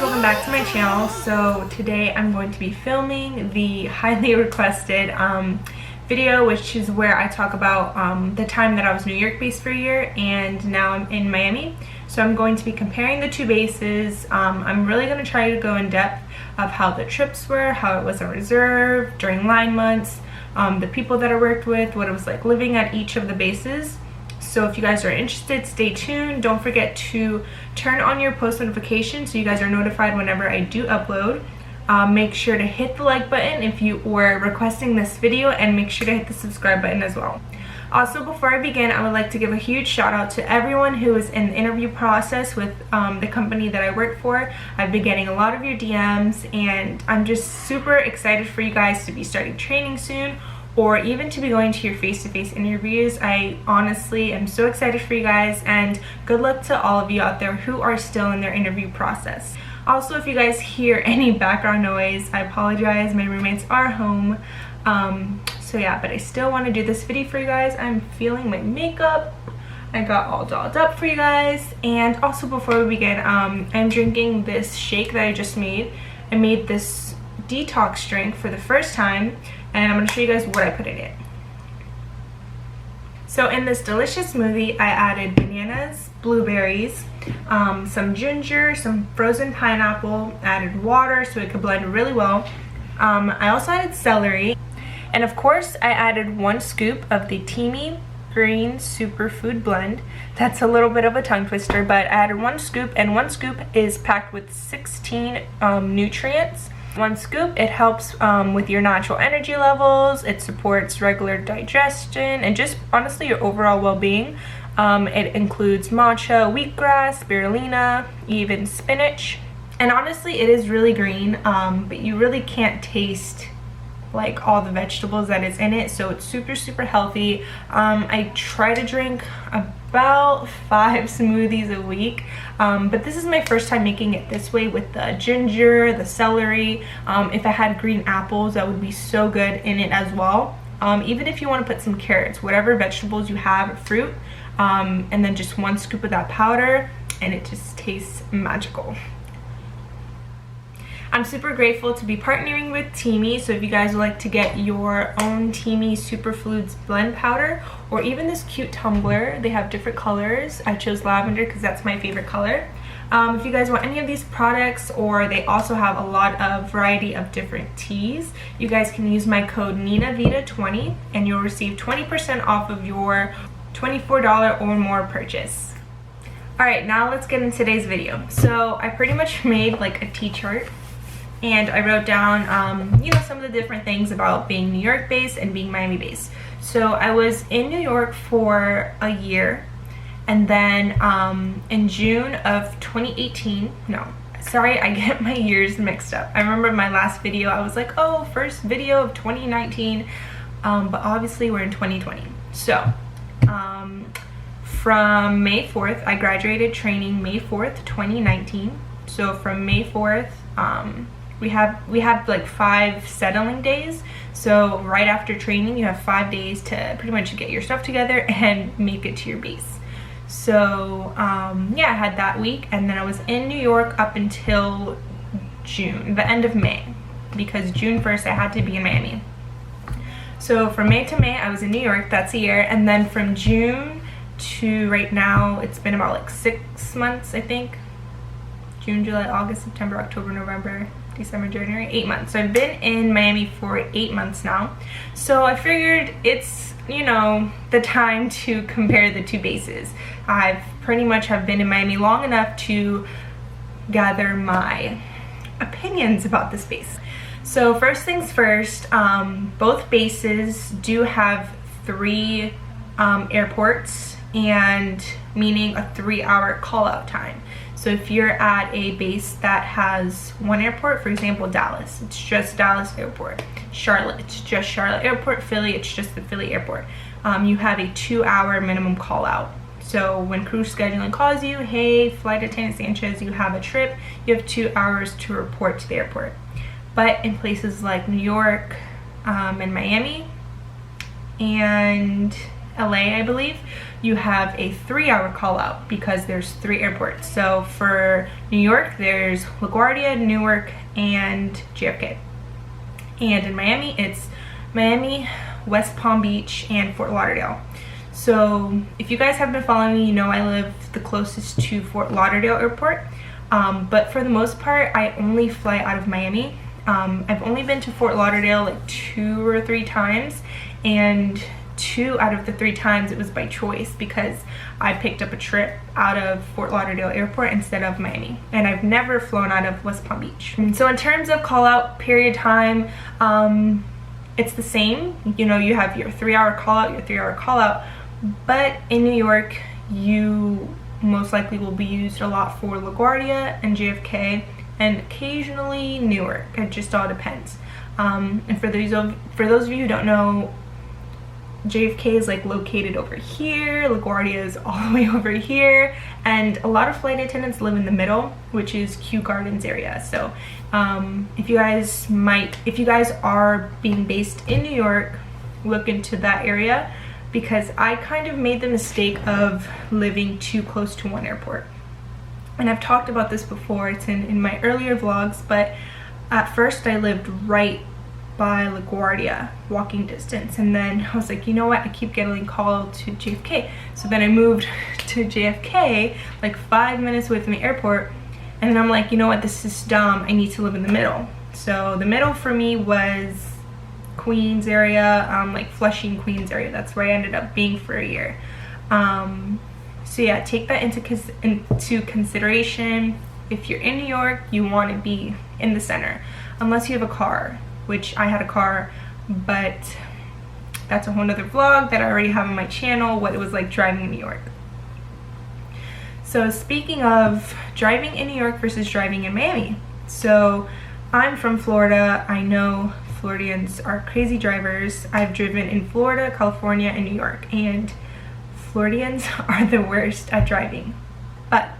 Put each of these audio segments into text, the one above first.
welcome back to my channel. So today I'm going to be filming the highly requested video, which is where I talk about the time that I was New York based for a year and now I'm in Miami. So I'm going to be comparing the two bases. I'm really going to try to go in depth of how the trips were, how it was a reserve during line months, the people that I worked with, what it was like living at each of the bases. So if you guys are interested, stay tuned. Don't forget to turn on your post notifications so you guys are notified whenever I do upload. Make sure to hit the like button if you were requesting this video, and make sure to hit the subscribe button as well. Also, before I begin, I would like to give a huge shout out to everyone who is in the interview process with the company that I work for. I've been getting a lot of your DMs and I'm just super excited for you guys to be starting training soon, or even to be going to your face-to-face interviews. I honestly am so excited for you guys, and good luck to all of you out there who are still in their interview process. Also, if you guys hear any background noise, I apologize. My roommates are home. So yeah, but I still want to do this video for you guys. I'm feeling my makeup. I got all dolled up for you guys. And also, before we begin, I'm drinking this shake that I just made. I made this detox drink for the first time, and I'm going to show you guys what I put in it. So in this delicious smoothie, I added bananas, blueberries, some ginger, some frozen pineapple, added water so it could blend really well. I also added celery, and of course I added 1 scoop of the Teamy Green Superfood Blend. That's a little bit of a tongue twister, but I added 1 scoop, and 1 scoop is packed with 16 nutrients. 1 scoop, it helps with your natural energy levels, it supports regular digestion, and just honestly your overall well-being. It includes matcha, wheatgrass, spirulina, even spinach, and honestly it is really green, but you really can't taste like all the vegetables that is in it, so it's super healthy. I try to drink about 5 smoothies a week, but this is my first time making it this way with the ginger, the celery. If I had green apples, that would be so good in it as well. Even if you want to put some carrots, whatever vegetables you have, fruit, and then just 1 scoop of that powder, and it just tastes magical. I'm super grateful to be partnering with Teamy, so if you guys would like to get your own Teamy Superfoods blend powder, or even this cute tumbler, they have different colors. I chose lavender because that's my favorite color. If you guys want any of these products, or they also have a lot of variety of different teas, you guys can use my code NinaVida20 and you'll receive 20% off of your $24 or more purchase. Alright, now let's get into today's video. So I pretty much made like a tea chart, and I wrote down you know, some of the different things about being New York based and being Miami based. So I was in New York for a year, and then in June of 2018, no, sorry, I get my years mixed up. I remember my last video, I was like, oh, first video of 2019, but obviously we're in 2020. So from May 4th, I graduated training May 4th, 2019. So from May 4th, we have like 5 settling days. So right after training, you have 5 days to pretty much get your stuff together and make it to your base. So yeah, I had that week, and then I was in New York up until June, the end of May, because June 1st I had to be in Miami. So from May to May I was in New York. That's a year. And then from June to right now, it's been about like 6 months, I think. June, July, August, September, October, November, December, January, 8 months. So I've been in Miami for 8 months now. So I figured it's, you know, the time to compare the two bases. I've pretty much have been in Miami long enough to gather my opinions about this base. So first things first, both bases do have 3 airports, and meaning a 3-hour call out time. So if you're at a base that has 1 airport, for example Dallas, it's just Dallas Airport. Charlotte, it's just Charlotte Airport. Philly, it's just the Philly Airport. You have a 2-hour minimum call out. So when crew scheduling calls you, hey, flight attendant Sanchez, you have a trip, you have 2 hours to report to the airport. But in places like New York and Miami and LA, I believe, you have a 3-hour call out because there's 3 airports. So for New York, there's LaGuardia, Newark, and JFK. And in Miami, it's Miami, West Palm Beach, and Fort Lauderdale. So if you guys have been following me, you know I live the closest to Fort Lauderdale Airport. But for the most part, I only fly out of Miami. I've only been to Fort Lauderdale like 2 or 3 times, and 2 out of the 3 times it was by choice because I picked up a trip out of Fort Lauderdale Airport instead of Miami, and I've never flown out of West Palm Beach. And so in terms of call out period time, it's the same. You know, you have your 3-hour call out, your 3-hour call out, but in New York you most likely will be used a lot for LaGuardia and JFK, and occasionally Newark. It just all depends. And for those of you who don't know, JFK is like located over here, LaGuardia is all the way over here, and a lot of flight attendants live in the middle, which is Kew Gardens area. So if you guys are being based in New York, look into that area, because I kind of made the mistake of living too close to one airport. And I've talked about this before, it's in my earlier vlogs, but at first I lived right by LaGuardia, walking distance, and then I was like, you know what, I keep getting called to JFK. So then I moved to JFK, like 5 minutes away from the airport, and then I'm like, you know what, this is dumb, I need to live in the middle. So the middle for me was Queens area, like Flushing, Queens area. That's where I ended up being for a year. So yeah, take that into consideration. If you're in New York, you want to be in the center, unless you have a car, which I had a car, but that's a whole nother vlog that I already have on my channel, what it was like driving in New York. So speaking of driving in New York versus driving in Miami, so I'm from Florida. I know Floridians are crazy drivers. I've driven in Florida, California, and New York, and Floridians are the worst at driving. But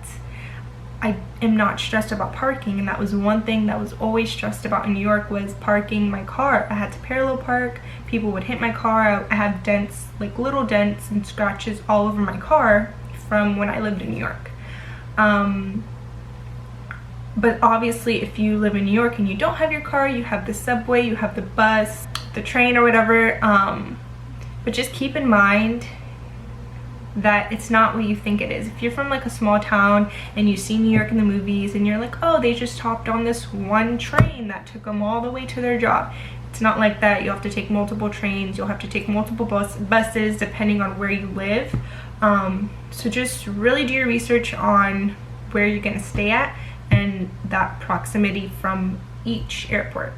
I am not stressed about parking, and that was one thing that was always stressed about in New York, was parking my car. I had to parallel park, people would hit my car. I had dents, like little dents and scratches all over my car from when I lived in New York. But obviously if you live in New York and you don't have your car, you have the subway, you have the bus, the train, or whatever. But just keep in mind that it's not what you think it is. If you're from like a small town and you see New York in the movies and you're like, oh, they just hopped on this one train that took them all the way to their job. It's not like that. You'll have to take multiple trains, you'll have to take multiple buses depending on where you live. So just really do your research on where you're gonna stay at and that proximity from each airport.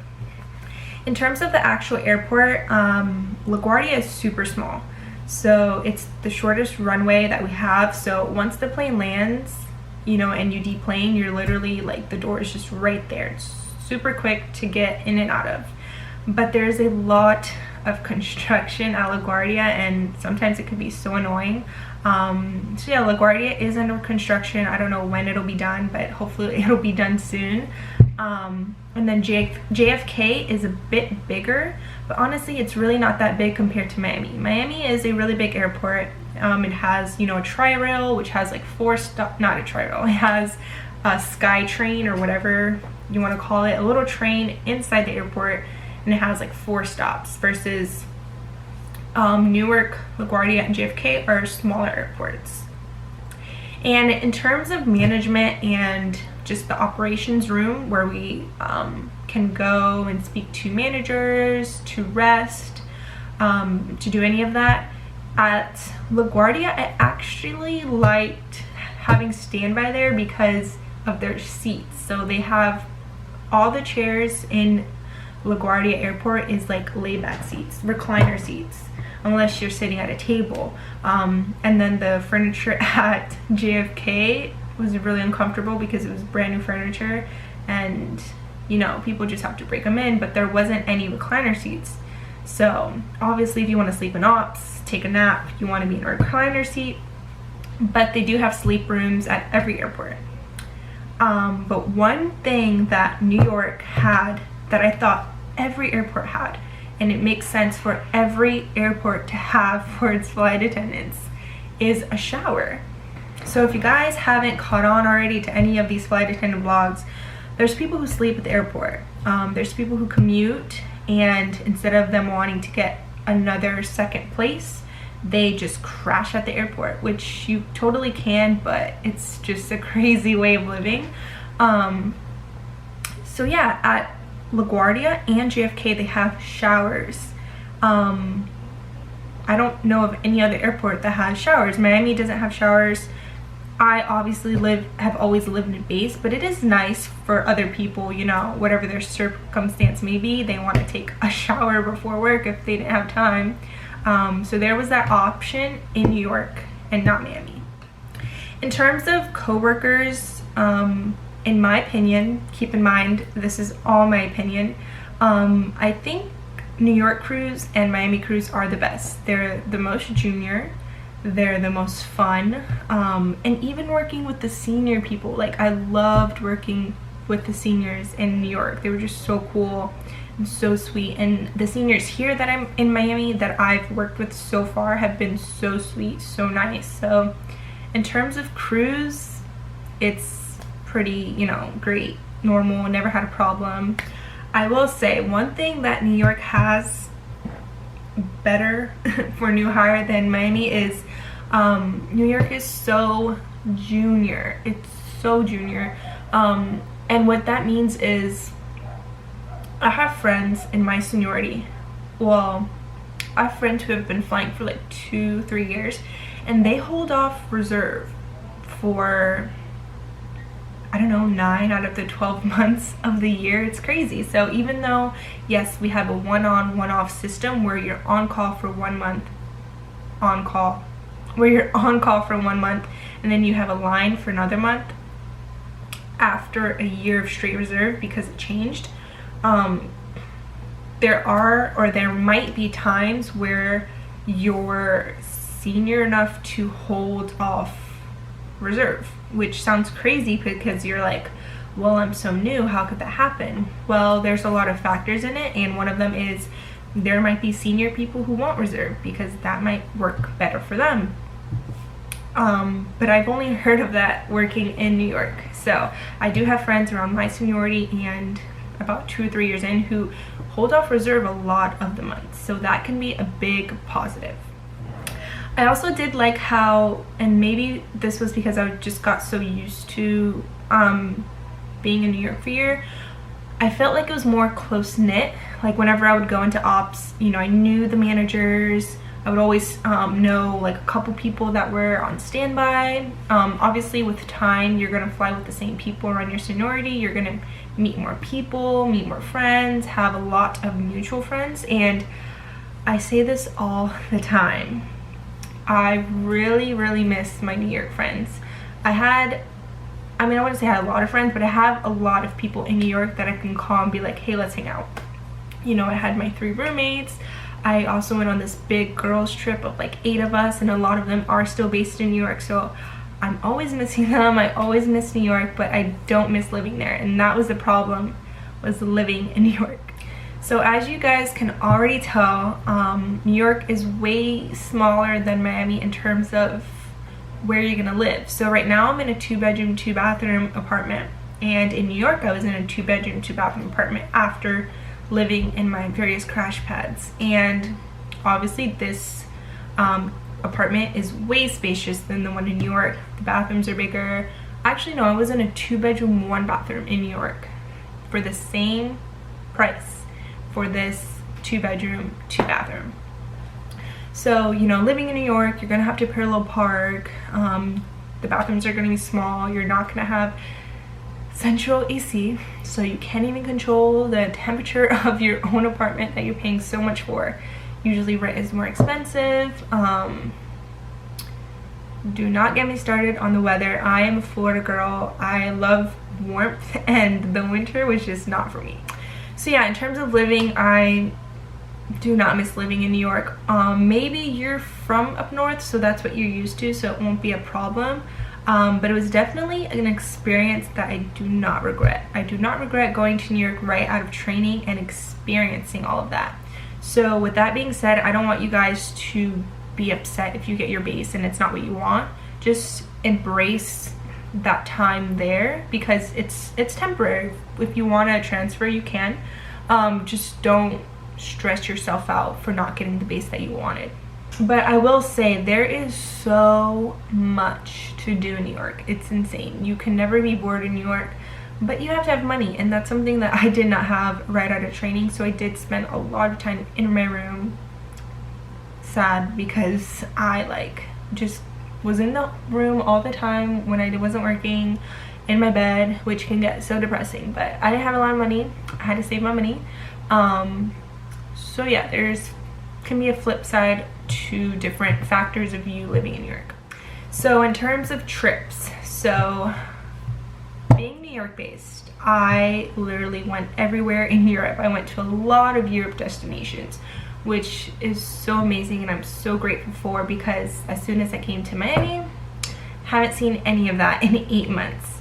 In terms of the actual airport, LaGuardia is super small. So it's the shortest runway that we have. So once the plane lands, you know, and you deplane, you're literally like, the door is just right there. It's super quick to get in and out of. But there's a lot of construction at LaGuardia, and sometimes it can be so annoying. So yeah, LaGuardia is under construction. I don't know when it'll be done, but hopefully it'll be done soon. And then JFK is a bit bigger, but honestly it's really not that big compared to Miami. Miami is a really big airport. It has, you know, a tri-rail, which has like 4 stops, not a tri-rail, it has a sky train or whatever you want to call it, a little train inside the airport, and it has like 4 stops, versus Newark, LaGuardia, and JFK are smaller airports. And in terms of management and just the operations room where we can go and speak to managers, to rest, to do any of that, at LaGuardia I actually liked having standby there because of their seats. So they have all the chairs in LaGuardia Airport is like layback seats, recliner seats, unless you're sitting at a table. And then the furniture at JFK was really uncomfortable because it was brand new furniture, and you know, people just have to break them in, but there wasn't any recliner seats. So obviously if you want to sleep in ops, take a nap, you want to be in a recliner seat, but they do have sleep rooms at every airport. But one thing that New York had that I thought every airport had and it makes sense for every airport to have for its flight attendants, is a shower. So if you guys haven't caught on already to any of these flight attendant vlogs, there's people who sleep at the airport. There's people who commute, and instead of them wanting to get another second place, they just crash at the airport, which you totally can, but it's just a crazy way of living. So yeah, at LaGuardia and JFK, they have showers. I don't know of any other airport that has showers. Miami doesn't have showers. I obviously have always lived in base, but it is nice for other people, you know, whatever their circumstance may be, they want to take a shower before work if they didn't have time. So there was that option in New York and not Miami. In terms of coworkers, in my opinion, keep in mind, this is all my opinion, I think New York crews and Miami crews are the best. They're the most junior. They're the most fun, and even working with the senior people, like I loved working with the seniors in New York. They were just so cool and so sweet, and the seniors here that I'm in Miami that I've worked with so far have been so sweet, so nice. So in terms of crews, it's pretty, you know, great, normal, never had a problem. I will say one thing that New York has better for new hire than Miami is New York is so junior. It's so junior, and what that means is I have friends in my seniority. Well, I have friends who have been flying for like 2-3 years, and they hold off reserve for, I don't know, 9 out of the 12 months of the year. It's crazy. So even though, yes, we have a one-on, one-off system where you're on call for 1 month, where you're on call for 1 month, and then you have a line for another month after a year of straight reserve because it changed. There might be times where you're senior enough to hold off reserve, which sounds crazy because you're like, well, I'm so new, how could that happen? Well, there's a lot of factors in it, and one of them is there might be senior people who want reserve because that might work better for them. But I've only heard of that working in New York. So I do have friends around my seniority and about 2 or 3 years in who hold off reserve a lot of the months, so that can be a big positive. I also did like how, and maybe this was because I just got so used to being in New York for a year, I felt like it was more close-knit. Like whenever I would go into ops, you know, I knew the managers. I would always know like a couple people that were on standby. Obviously with time, you're gonna fly with the same people around your seniority. You're gonna meet more people, meet more friends, have a lot of mutual friends. And I say this all the time, I really, really miss my New York friends. I wouldn't say I had a lot of friends, but I have a lot of people in New York that I can call and be like, hey, let's hang out. You know, I had my 3 roommates. I also went on this big girls trip of like 8 of us, and a lot of them are still based in New York, so I'm always missing them. I always miss New York, but I don't miss living there, and that was the problem, was living in New York. So as you guys can already tell, New York is way smaller than Miami in terms of where you're gonna live. So right now I'm in a 2-bedroom, 2-bathroom apartment, and in New York I was in a 2-bedroom, 2-bathroom apartment after living in my various crash pads. And obviously this apartment is way spacious than the one in New York. The bathrooms are bigger. Actually no, I was in a 2-bedroom, 1-bathroom in New York for the same price for this 2-bedroom, 2-bathroom. So, you know, living in New York, you're gonna have to parallel park. The bathrooms are gonna be small. You're not gonna have central AC, so you can't even control the temperature of your own apartment that you're paying so much for. Usually rent is more expensive. Do not get me started on the weather. I am a Florida girl. I love warmth, and the winter was just not for me. So yeah, in terms of living, I do not miss living in New York. Maybe you're from up north, so that's what you're used to, so it won't be a problem. But it was definitely an experience that I do not regret. I do not regret going to New York right out of training and experiencing all of that. So with that being said, I don't want you guys to be upset if you get your base and it's not what you want. Just embrace that time there, because it's temporary. If you want to transfer, you can. Just don't stress yourself out for not getting the base that you wanted. But I will say, there is so much to do in New York. It's insane. You can never be bored in New York, but you have to have money, and that's something that I did not have right out of training. So I did spend a lot of time in my room, sad, because I just was in the room all the time when I wasn't working, in my bed, which can get so depressing. But I didn't have a lot of money. I had to save my money. So yeah, there's can be a flip side to different factors of you living in New York. So in terms of trips, so being New York based, I literally went everywhere in Europe. I went to a lot of Europe destinations, which is so amazing, and I'm so grateful for, because as soon as I came to Miami, haven't seen any of that in 8 months.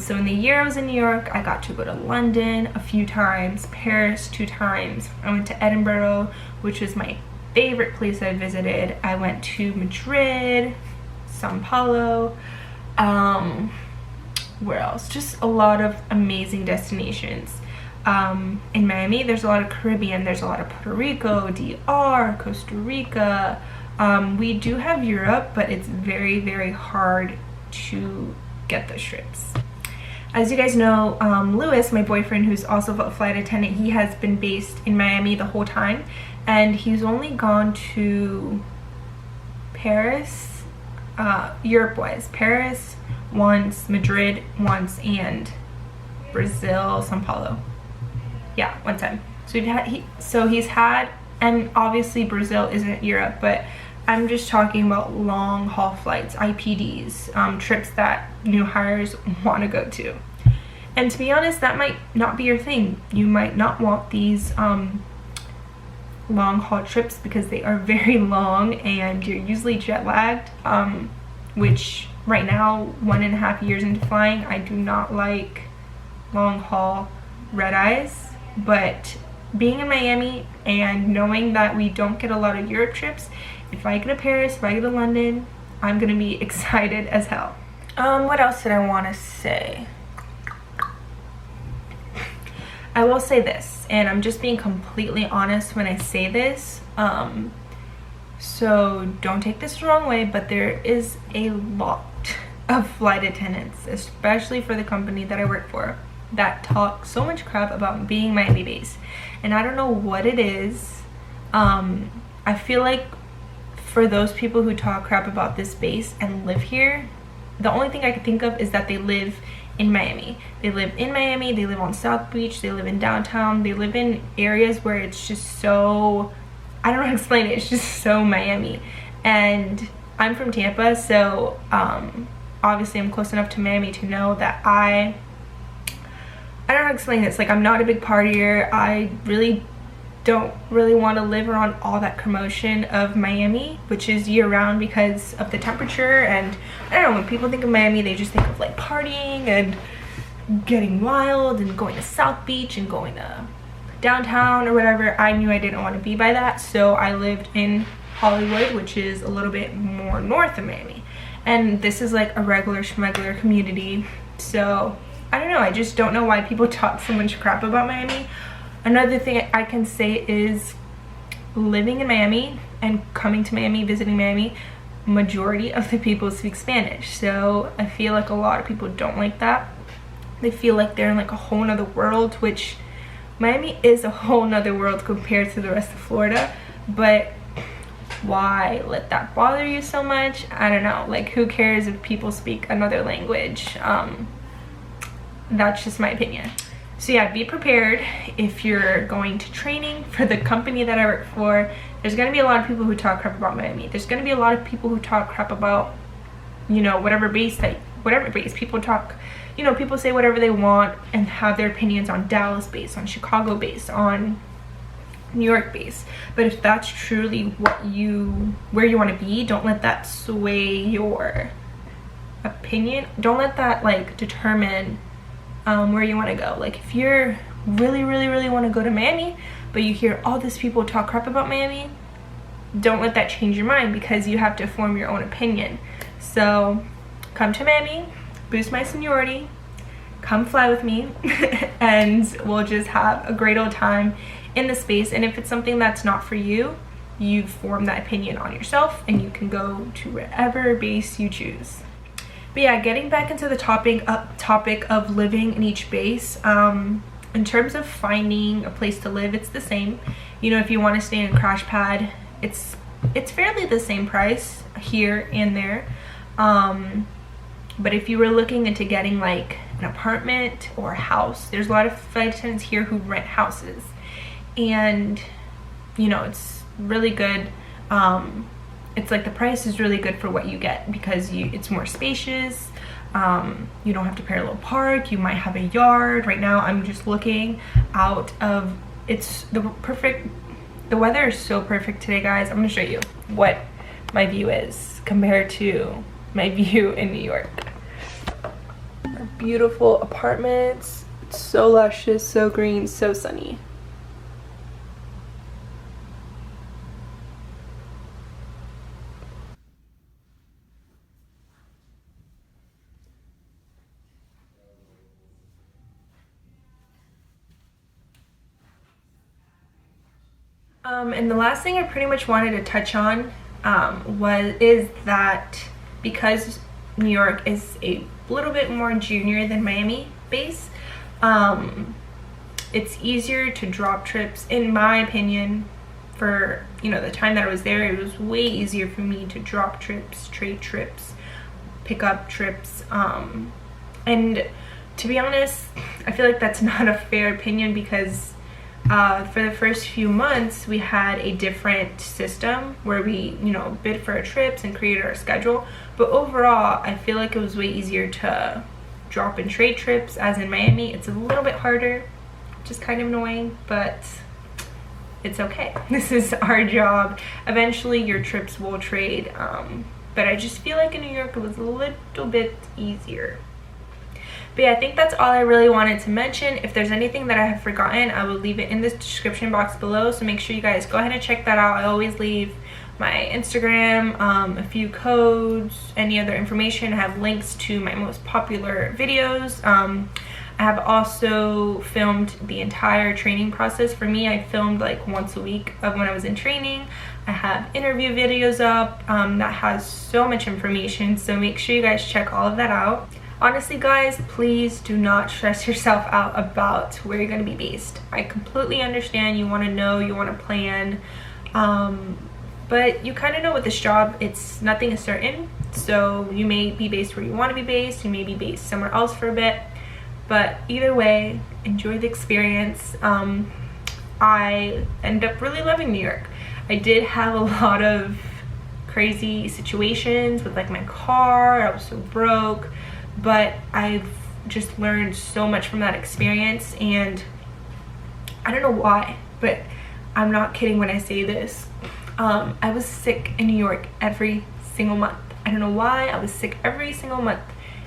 So in the year I was in New York, I got to go to London a few times, Paris 2 times. I went to Edinburgh, which was my favorite place I visited. I went to Madrid, Sao Paulo, where else? Just a lot of amazing destinations. In Miami, there's a lot of Caribbean, there's a lot of Puerto Rico, DR, Costa Rica. We do have Europe, but it's very, very hard to get those trips. As you guys know, Lewis, my boyfriend, who's also a flight attendant, he has been based in Miami the whole time, and he's only gone to Paris, Europe-wise, Paris once, Madrid once, and Brazil, Sao Paulo. Yeah, one time. So he's had, and obviously Brazil isn't Europe, but I'm just talking about long haul flights, IPDs, trips that new hires want to go to. And to be honest, that might not be your thing. You might not want these long haul trips because they are very long and you're usually jet lagged, which right now, 1.5 years into flying, I do not like long haul red eyes. But being in Miami and knowing that we don't get a lot of Europe trips, if I go to Paris, if I go to London, I'm gonna be excited as hell. What else did I want to say? I will say this, and I'm just being completely honest when I say this, so don't take this the wrong way, but there is a lot of flight attendants, especially for the company that I work for, that talk so much crap about being Miami based, and I don't know what it is. I feel like for those people who talk crap about this base and live here, the only thing I can think of is that they live in Miami. They live in Miami, they live on South Beach, they live in downtown, they live in areas where it's just so, I don't know how to explain it, it's just so Miami. And I'm from Tampa, so obviously I'm close enough to Miami to know that I don't know how to explain this. Like, I'm not a big partier. I really don't really want to live around all that commotion of Miami, which is year-round because of the temperature. And I don't know, when people think of Miami, they just think of like partying and getting wild and going to South Beach and going to downtown or whatever. I knew I didn't want to be by that, so I lived in Hollywood, which is a little bit more north of Miami, and this is like a regular schmegular community. So I don't know, I just don't know why people talk so much crap about Miami. Another thing I can say is, living in Miami and coming to Miami, visiting Miami, majority of the people speak Spanish. So I feel like a lot of people don't like that. They feel like they're in like a whole nother world, which Miami is a whole nother world compared to the rest of Florida. But why let that bother you so much? I don't know. Like, who cares if people speak another language? That's just my opinion. So yeah, be prepared if you're going to training for the company that I work for. There's gonna be a lot of people who talk crap about Miami. There's gonna be a lot of people who talk crap about, you know, whatever base people talk, you know, people say whatever they want and have their opinions on Dallas base, on Chicago base, on New York base. But if that's truly where you want to be, don't let that sway your opinion. Don't let that like determine where you want to go. Like, if you're really want to go to Miami, but you hear all these people talk crap about Miami, don't let that change your mind, because you have to form your own opinion. So come to Miami, boost my seniority, come fly with me, and we'll just have a great old time in the space. And if it's something that's not for you, you form that opinion on yourself and you can go to wherever base you choose. But yeah, getting back into the topic of living in each base, in terms of finding a place to live, it's the same. You know, if you want to stay in a crash pad, it's fairly the same price here and there. But if you were looking into getting like an apartment or a house, there's a lot of flight attendants here who rent houses, and you know, it's really good. It's like the price is really good for what you get, because it's more spacious. You don't have to parallel park. You might have a yard. Right now I'm just looking out of, the weather is so perfect today, guys. I'm gonna show you what my view is compared to my view in New York. Our beautiful apartments. It's so luscious, so green, so sunny. And the last thing I pretty much wanted to touch on is that because New York is a little bit more junior than Miami base, it's easier to drop trips, in my opinion. For, you know, the time that I was there, it was way easier for me to drop trips, trade trips, pick up trips, and to be honest, I feel like that's not a fair opinion, because for the first few months we had a different system where we, you know, bid for our trips and created our schedule. But overall, I feel like it was way easier to drop and trade trips, as in Miami it's a little bit harder, which is kind of annoying, but it's okay. This is our job. Eventually your trips will trade, but I just feel like in New York it was a little bit easier. But yeah, I think that's all I really wanted to mention. If there's anything that I have forgotten, I will leave it in the description box below, so make sure you guys go ahead and check that out. I always leave my Instagram, a few codes, any other information. I have links to my most popular videos. I have also filmed the entire training process. For me, I filmed like once a week of when I was in training. I have interview videos up that has so much information, so make sure you guys check all of that out. Honestly, guys, please do not stress yourself out about where you're going to be based. I completely understand. You want to know, you want to plan, but you kind of know with this job, nothing is certain. So you may be based where you want to be based, you may be based somewhere else for a bit, but either way, enjoy the experience. I ended up really loving New York. I did have a lot of crazy situations with like my car. I was so broke, but I've just learned so much from that experience, and I don't know why, but I'm not kidding when I say this. I was sick in New York every single month. I don't know why. I was sick every single month.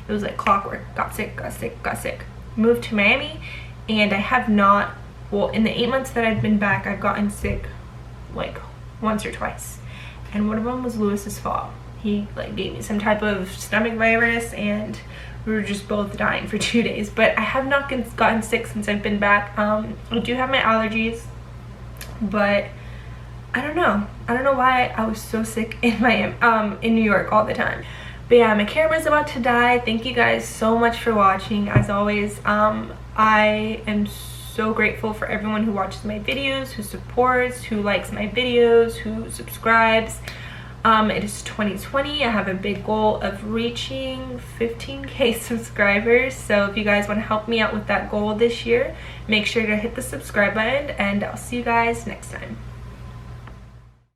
It was like clockwork. Got sick, got sick, got sick. Moved to Miami, and I have not, well, in the 8 months that I've been back, I've gotten sick like once or twice, and one of them was Lewis's fault. He like gave me some type of stomach virus, and we were just both dying for 2 days. But I have not gotten sick since I've been back. I do have my allergies, but I don't know why I was so sick in in New York all the time. But yeah, my camera's about to die. Thank you guys so much for watching. As always, I am so grateful for everyone who watches my videos, who supports, who likes my videos, who subscribes. It is 2020. I have a big goal of reaching 15K subscribers, so if you guys want to help me out with that goal this year, make sure to hit the subscribe button, and I'll see you guys next time.